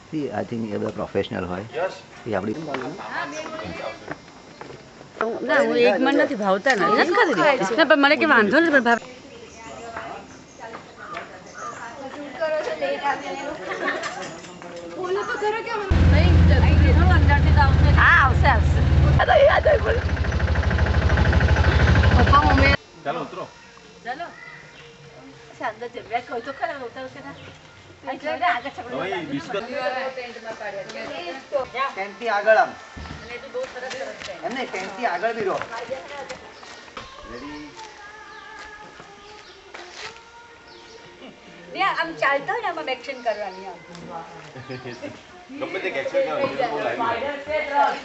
See, I think એ બધા professional હોય એ આપણી ના હું એક મન નથી ભાવતા નથી ખાતી ના પણ મને કે વાંધો નથી પણ ભાવ આવશે આવશે પપ્પા મમ્મી ચાલો ઉતરો ચાલો શાંત જ બે કહો તો ખરા ઉતરો કે ના કેન્ટી આગળ આમ એમને કેન્ટી આગળ બી રહો રેડી આમ ચાલતા હોય ને આમાં એક્શન કરવાની ગમે તે એક્શન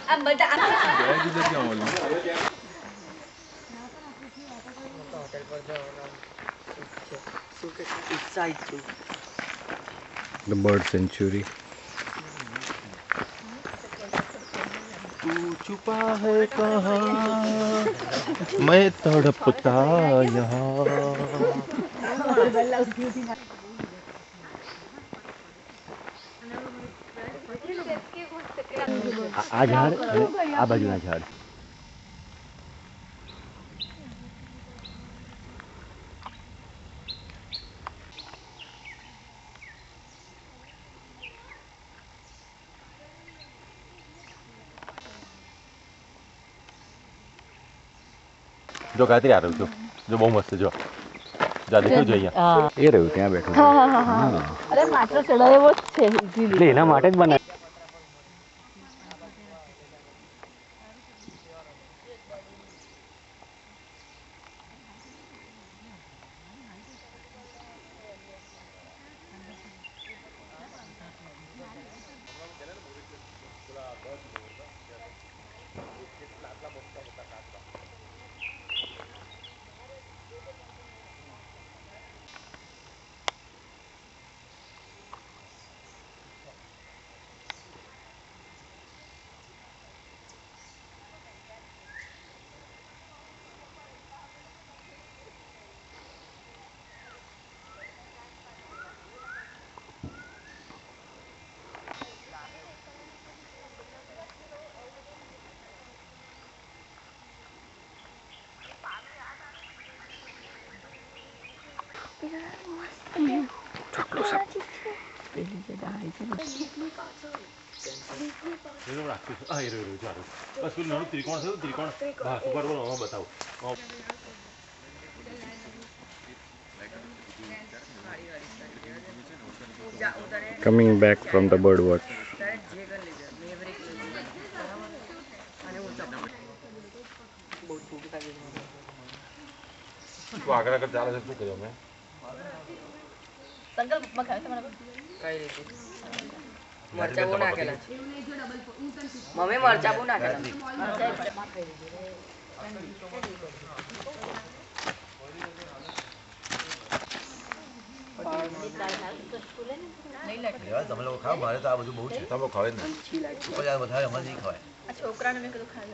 આમ બધા The bird sanctuary. तू छुपा है कहाँ मैं तड़पता यहाँ આ ઝાડ આ બાજુના ઝાડ જો ગાયત્રી આ રહ્યું છું જો બહુ મસ્ત જો જા દેખો જો અહીંયા એ રહ્યું ત્યાં બેઠું અરે માત્ર ચડાવ્યો જ છે એટલે એના માટે જ બનાવ્યું બસ પેલું નાનું ત્રિકોણ થયું ત્રિકોણ હા ઉપર બોલો બતાવો Coming back from the bird watch. તું આગળ આગળ ચાલે છે શું કર્યું મેં સંકલ્પમાં ખાય તમારે કઈ રીતે મરચા બહુ નાખેલા છે મમ્મી મરચા બહુ નાખેલા તમે લોકો ખાઓ મારે તો આ બધું બહુ છે તમે ખાવે જ નહીં વધારે અમારે નહીં ખવાય છોકરાને મેં કીધું ખાઈ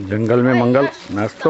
जंगल में मंगल नाश्तो